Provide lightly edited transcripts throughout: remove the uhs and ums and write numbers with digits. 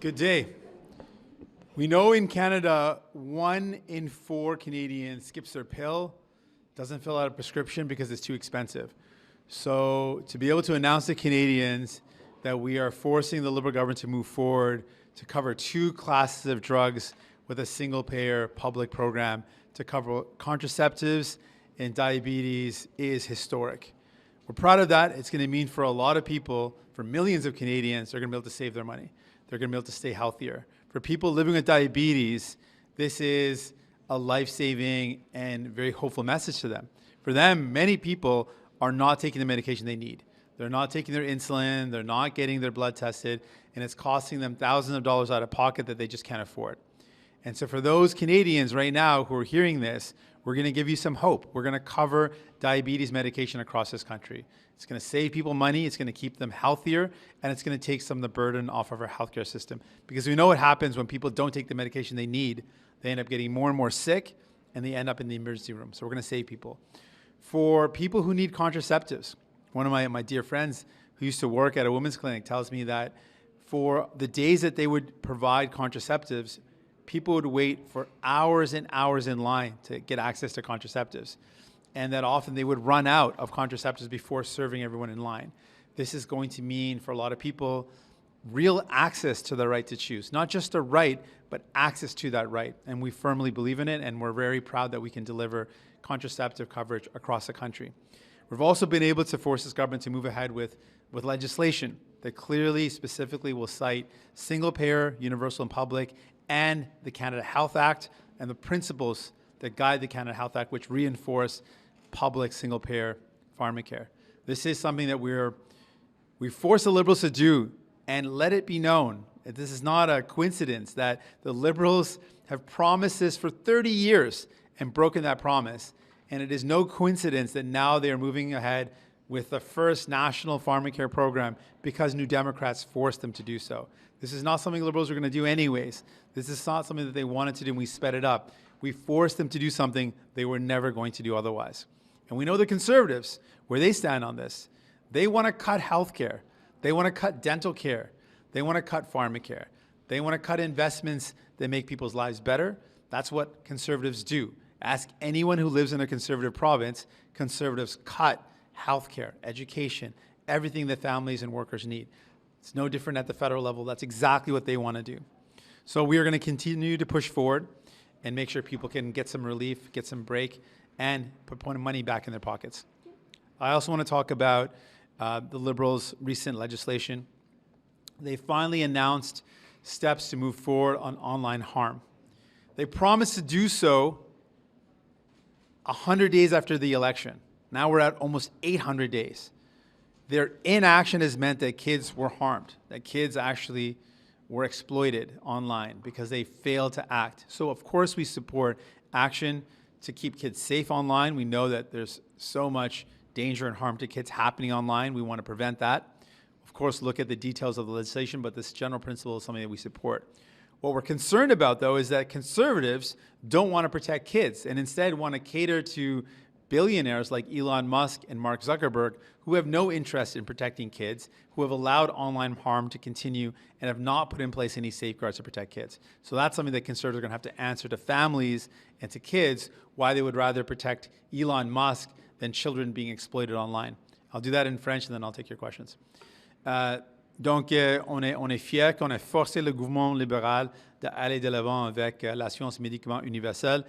Good day. We know in Canada, 1 in 4 Canadians skips their pill, doesn't fill out a prescription because it's too expensive. So to be able to announce to Canadians that we are forcing the Liberal government to move forward to cover 2 classes of drugs with a single-payer public program to cover contraceptives and diabetes is historic. We're proud of that. It's going to mean for a lot of people, for millions of Canadians, they're going to be able to save their money. They're going to be able to stay healthier. For people living with diabetes, this is a life-saving and very hopeful message to them. For them, many people are not taking the medication they need. They're not taking their insulin, they're not getting their blood tested, and it's costing them thousands of dollars out of pocket that they just can't afford. And so for those Canadians right now who are hearing this, we're going to give you some hope. We're going to cover diabetes medication across this country. It's going to save people money, it's going to keep them healthier, and it's going to take some of the burden off of our healthcare system. Because we know what happens when people don't take the medication they need. They end up getting more and more sick, and they end up in the emergency room. So we're going to save people. For people who need contraceptives, one of my dear friends who used to work at a women's clinic tells me that for the days that they would provide contraceptives, people would wait for hours and hours in line to get access to contraceptives. And that often they would run out of contraceptives before serving everyone in line. This is going to mean for a lot of people real access to the right to choose. Not just a right, but access to that right. And we firmly believe in it, and we're very proud that we can deliver contraceptive coverage across the country. We've also been able to force this government to move ahead with legislation that clearly, specifically will cite single-payer, universal and public, and the Canada Health Act, and the principles that guide the Canada Health Act, which reinforce public single-payer pharmacare. This is something that we force the Liberals to do, and let it be known that this is not a coincidence that the Liberals have promised this for 30 years and broken that promise. And it is no coincidence that now they are moving ahead with the first national pharmacare program because New Democrats forced them to do so. This is not something Liberals are going to do anyways. This is not something that they wanted to do, and we sped it up. We forced them to do something they were never going to do otherwise. And we know the Conservatives, where they stand on this. They want to cut health care. They want to cut dental care. They want to cut pharmacare. They want to cut investments that make people's lives better. That's what Conservatives do. Ask anyone who lives in a Conservative province, Conservatives cut health care, education, everything that families and workers need. It's no different at the federal level. That's exactly what they want to do. So we are going to continue to push forward and make sure people can get some relief, get some break, and put money back in their pockets. I also want to talk about the Liberals' recent legislation. They finally announced steps to move forward on online harm. They promised to do so 100 days after the election. Now we're at almost 800 days. Their inaction has meant that kids were harmed, that kids actually were exploited online because they failed to act. So of course we support action to keep kids safe online. We know that there's so much danger and harm to kids happening online. We want to prevent that. Of course, look at the details of the legislation, but this general principle is something that we support. What we're concerned about, though, is that Conservatives don't want to protect kids and instead want to cater to billionaires like Elon Musk and Mark Zuckerberg, who have no interest in protecting kids, who have allowed online harm to continue and have not put in place any safeguards to protect kids. So that's something that Conservatives are going to have to answer to families and to kids, why they would rather protect Elon Musk than children being exploited online. I'll do that in French and then I'll take your questions. Donc, on est fiers qu'on ait forcé le gouvernement libéral d'aller de l'avant avec l'assurance médicaments universelle.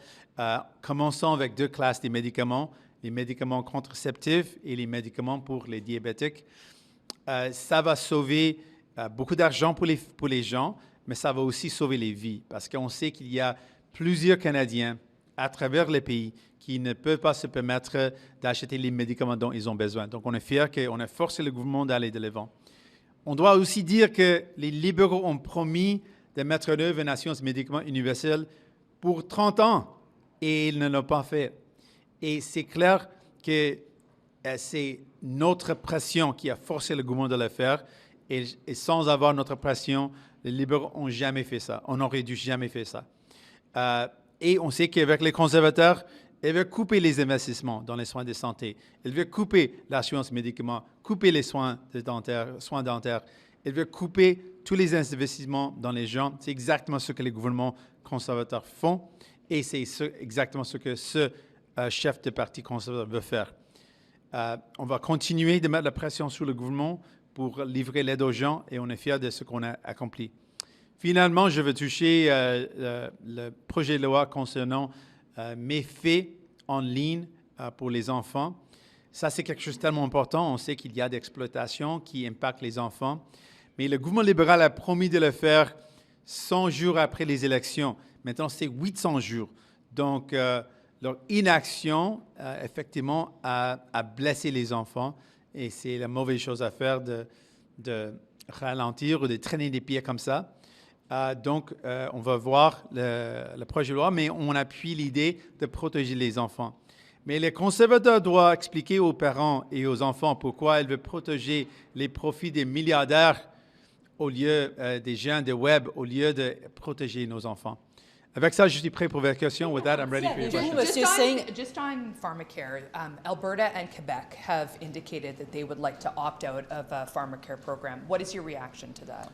Commençons avec 2 classes de médicaments, les médicaments contraceptifs et les médicaments pour les diabétiques. Ça va sauver beaucoup d'argent pour les gens, mais ça va aussi sauver les vies parce qu'on sait qu'il y a plusieurs Canadiens à travers le pays qui ne peuvent pas se permettre d'acheter les médicaments dont ils ont besoin. Donc, on est fiers qu'on a forcé le gouvernement d'aller de l'avant. On doit aussi dire que les libéraux ont promis de mettre en œuvre une assurance médicaments universelle pour 30 ans et ils ne l'ont pas fait. Et c'est clair que c'est notre pression qui a forcé le gouvernement de le faire et sans avoir notre pression, les libéraux n'ont jamais fait ça. On n'aurait dû jamais faire ça. Et on sait qu'avec les conservateurs, ils veulent couper les investissements dans les soins de santé. Ils veulent couper l'assurance médicaments, couper les soins dentaires. Elle veut couper tous les investissements dans les gens. C'est exactement ce que les gouvernements conservateurs font et c'est exactement ce que ce chef de parti conservateur veut faire. On va continuer de mettre la pression sur le gouvernement pour livrer l'aide aux gens et on est fiers de ce qu'on a accompli. Finalement, je veux toucher le projet de loi concernant méfaits en ligne pour les enfants. Ça, c'est quelque chose de tellement important. On sait qu'il y a des exploitations qui impactent les enfants. Mais le gouvernement libéral a promis de le faire 100 jours après les élections. Maintenant, c'est 800 jours. Donc, leur inaction, effectivement, a blessé les enfants. Et c'est la mauvaise chose à faire de ralentir ou de traîner des pieds comme ça. Donc, on va voir le projet de loi, mais on appuie l'idée de protéger les enfants. Mais les conservateurs doivent expliquer aux parents et aux enfants pourquoi ils veulent protéger les profits des milliardaires au lieu des gens de web, au lieu de protéger nos enfants. Avec ça, je suis prêt pour vos questions. With that, I'm ready for your questions. Just on pharmacare, Alberta and Quebec have indicated that they would like to opt out of a pharmacare program. What is your reaction to that?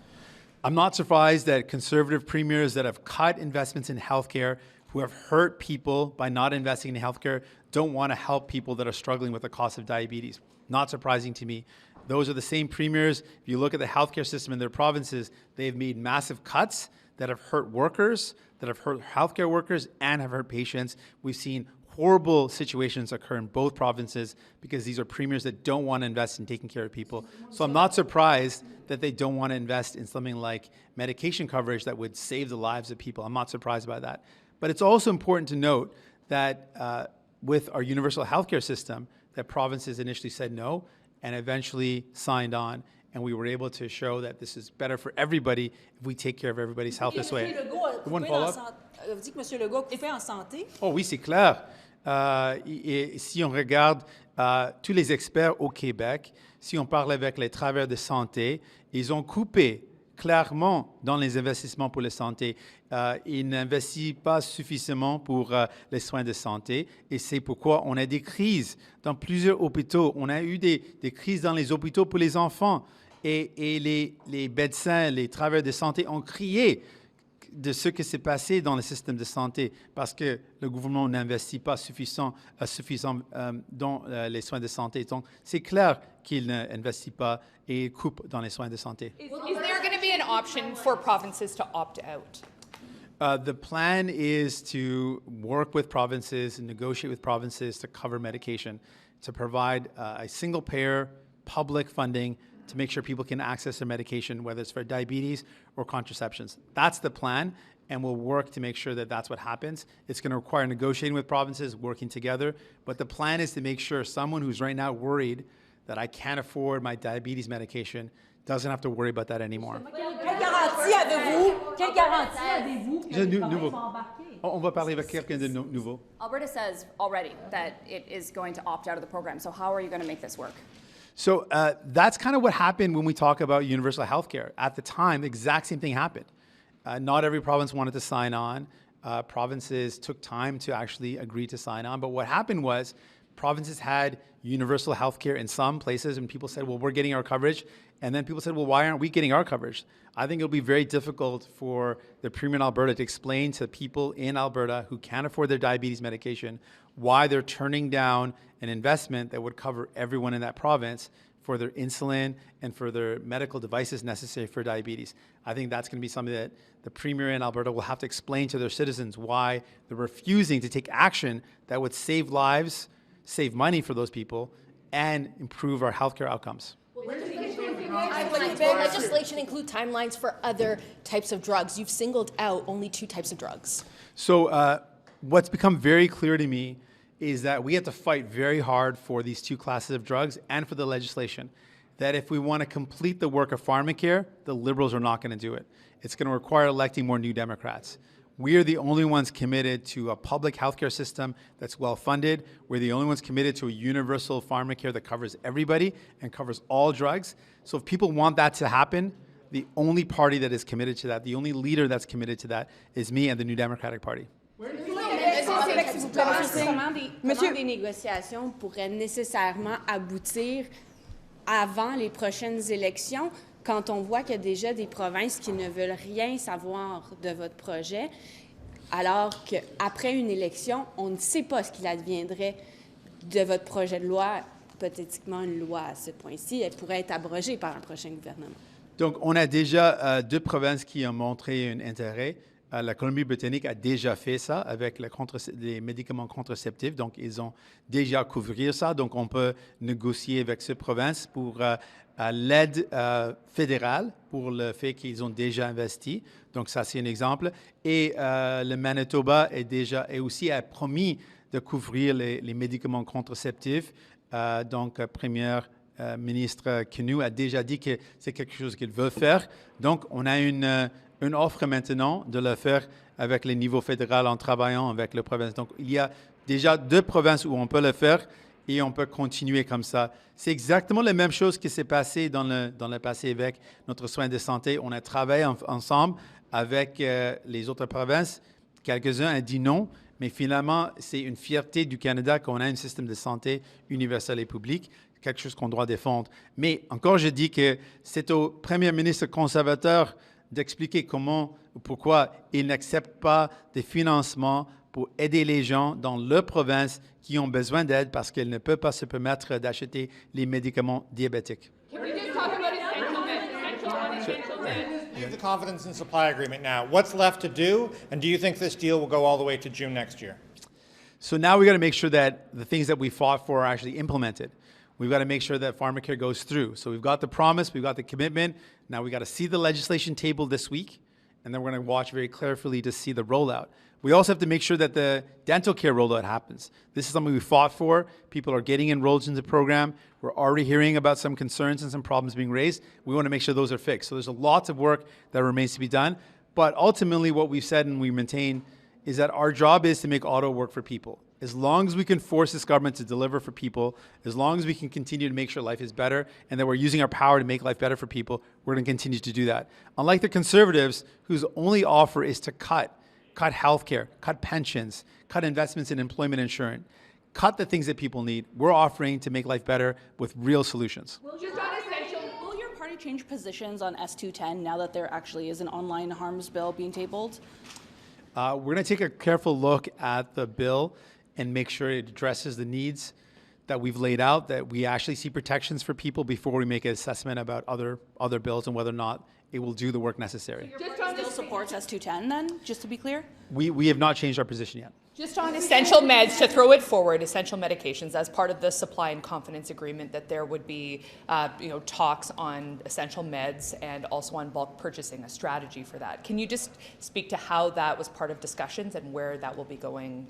I'm not surprised that conservative premiers that have cut investments in healthcare, who have hurt people by not investing in healthcare, don't want to help people that are struggling with the cost of diabetes. Not surprising to me. Those are the same premiers. If you look at the healthcare system in their provinces, they've made massive cuts that have hurt workers, that have hurt healthcare workers, and have hurt patients. We've seen horrible situations occur in both provinces because these are premiers that don't want to invest in taking care of people. So I'm not surprised that they don't want to invest in something like medication coverage that would save the lives of people. I'm not surprised by that. But it's also important to note that with our universal healthcare system, that provinces initially said no and eventually signed on. And we were able to show that this is better for everybody if we take care of everybody's health this way. One follow-up? Vous dites que M. Legault a coupé en santé? Oh oui, c'est clair. Et si on regarde tous les experts au Québec, si on parle avec les travailleurs de santé, ils ont coupé clairement dans les investissements pour la santé. Ils n'investissent pas suffisamment pour les soins de santé et c'est pourquoi on a des crises dans plusieurs hôpitaux. On a eu des crises dans les hôpitaux pour les enfants et les médecins, les travailleurs de santé ont crié de ce qui s'est passé dans le système de santé parce que le gouvernement n'investit pas suffisamment dans les soins de santé. Donc, c'est clair qu'il n'investit pas et coupe dans les soins de santé. Is there going to be an option for provinces to opt out? The plan is to work with provinces and negotiate with provinces to cover medication, to provide a single-payer public funding to make sure people can access their medication, whether it's for diabetes or contraceptions. That's the plan, and we'll work to make sure that that's what happens. It's going to require negotiating with provinces, working together, but the plan is to make sure someone who's right now worried that I can't afford my diabetes medication doesn't have to worry about that anymore. Quelle garantie avez-vous que les provinces vont embarquer? On va parler avec quelqu'un de nouveau. Alberta says already that it is going to opt out of the program. So how are you going to make this work? So that's kind of what happened when we talk about universal health care. At the time, the exact same thing happened. Not every province wanted to sign on. Provinces took time to actually agree to sign on. But what happened was provinces had universal health care in some places, and people said, well, we're getting our coverage. And then people said, well, why aren't we getting our coverage? I think it'll be very difficult for the Premier in Alberta to explain to people in Alberta who can't afford their diabetes medication why they're turning down an investment that would cover everyone in that province for their insulin and for their medical devices necessary for diabetes. I think that's going to be something that the Premier in Alberta will have to explain to their citizens why they're refusing to take action that would save lives, save money for those people, and improve our healthcare outcomes. Does legislation include timelines for other types of drugs? You've singled out only 2 types of drugs. So what's become very clear to me is that we have to fight very hard for these 2 classes of drugs and for the legislation. That if we want to complete the work of pharmacare, the Liberals are not going to do it. It's going to require electing more New Democrats. We are the only ones committed to a public healthcare system that's well-funded. We're the only ones committed to a universal pharmacare that covers everybody and covers all drugs. So if people want that to happen, the only party that is committed to that, the only leader that's committed to that is me and the New Democratic Party. Comment des négociations pourraient nécessairement aboutir avant les prochaines élections? quand on voit qu'il y a déjà des provinces qui ne veulent rien savoir de votre projet, alors qu'après une élection, on ne sait pas ce qu'il adviendrait de votre projet de loi, hypothétiquement une loi à ce point-ci, elle pourrait être abrogée par un prochain gouvernement. Donc, on a déjà 2 provinces qui ont montré un intérêt. La Colombie-Britannique a déjà fait ça avec les médicaments contraceptifs. Donc, ils ont déjà couvert ça. Donc, on peut négocier avec cette province pour l'aide fédérale pour le fait qu'ils ont déjà investi. Donc, ça, c'est un exemple. Et le Manitoba est aussi a promis de couvrir les médicaments contraceptifs. Donc, première ministre Kenu a déjà dit que c'est quelque chose qu'il veut faire. Donc, on a une offre maintenant de le faire avec les niveaux fédéraux en travaillant avec les provinces. Donc, il y a déjà 2 provinces où on peut le faire et on peut continuer comme ça. C'est exactement la même chose qui s'est passé dans le passé avec notre soin de santé. On a travaillé ensemble avec les autres provinces. Quelques-uns ont dit non, mais finalement, c'est une fierté du Canada qu'on a un système de santé universel et public, quelque chose qu'on doit défendre. Mais encore, je dis que c'est au premier ministre conservateur d'expliquer pourquoi il n'accepte pas des financements pour aider les gens dans leur province qui ont besoin d'aide parce qu'ils ne peuvent pas se permettre d'acheter les médicaments diabétiques. You have the confidence in supply agreement now. What's left to do, and do you think this deal will go all the way to June next year? So now we got to make sure that the things that we fought for are actually implemented. We've got to make sure that pharmacare goes through. So we've got the promise, we've got the commitment. Now we got to see the legislation table this week, and then we're going to watch very carefully to see the rollout. We also have to make sure that the dental care rollout happens. This is something we fought for. People are getting enrolled in the program. We're already hearing about some concerns and some problems being raised. We want to make sure those are fixed. So there's a lot of work that remains to be done. But ultimately, what we've said and we maintain is that our job is to make auto work for people. As long as we can force this government to deliver for people, as long as we can continue to make sure life is better and that we're using our power to make life better for people, we're going to continue to do that. Unlike the Conservatives, whose only offer is to cut healthcare, cut pensions, cut investments in employment insurance, cut the things that people need, we're offering to make life better with real solutions. Will your party change positions on S210 now that there actually is an online harms bill being tabled? We're going to take a careful look at the bill and make sure it addresses the needs that we've laid out, that we actually see protections for people before we make an assessment about other bills and whether or not it will do the work necessary. Still supports S210 then, just to be clear? We have not changed our position yet. Just on essential meds, to throw it forward, essential medications, as part of the supply and confidence agreement, that there would be talks on essential meds and also on bulk purchasing, a strategy for that. Can you just speak to how that was part of discussions and where that will be going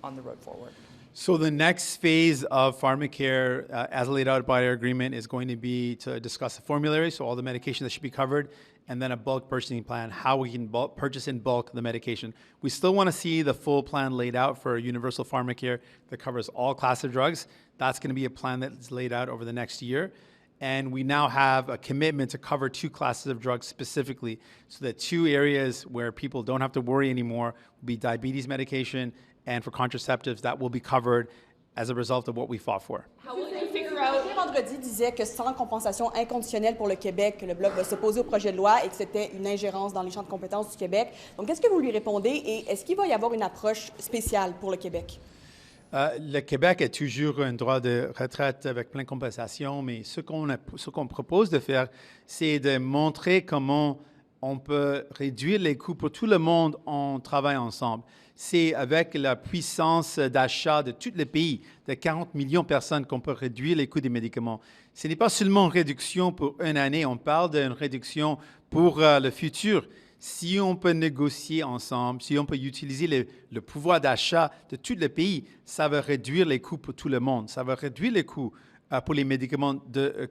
on the road forward? So the next phase of pharmacare, as laid out by our agreement, is going to be to discuss the formulary, so all the medication that should be covered, and then a bulk purchasing plan, how we can purchase in bulk the medication. We still want to see the full plan laid out for universal pharmacare that covers all classes of drugs. That's going to be a plan that's laid out over the next year. And we now have a commitment to cover 2 classes of drugs specifically, so that 2 areas where people don't have to worry anymore will be diabetes medication and for contraceptives that will be covered as a result of what we fought for. How will you figure out? Vendredi disait que sans compensation inconditionnelle pour le Québec, que le Bloc va s'opposer au projet de loi et que c'était une ingérence dans les champs de compétences du Québec. Donc, qu'est-ce que vous lui répondez et est-ce qu'il va y avoir une approche spéciale pour le Québec? Le Québec a toujours un droit de retraite avec plein de compensation, mais ce qu'on propose de faire, c'est de montrer comment on peut réduire les coûts pour tout le monde en travaillant ensemble. C'est avec la puissance d'achat de tous les pays, de 40 millions de personnes, qu'on peut réduire les coûts des médicaments. Ce n'est pas seulement une réduction pour une année, on parle d'une réduction pour le futur. Si on peut négocier ensemble, si on peut utiliser le pouvoir d'achat de tous les pays, ça va réduire les coûts pour tout le monde. Ça va réduire les coûts pour les médicaments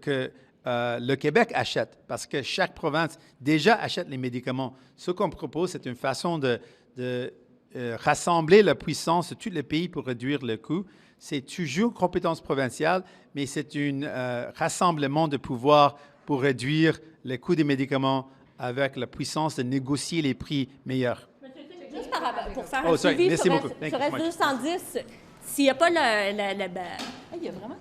que le Québec achète, parce que chaque province déjà achète les médicaments. Ce qu'on propose, c'est une façon de rassembler la puissance de tous les pays pour réduire le coût. C'est toujours compétence provinciale, mais c'est un rassemblement de pouvoir pour réduire les coûts des médicaments avec la puissance de négocier les prix meilleurs. Juste pour faire un suivi sur S210, s'il n'y a pas il y a vraiment...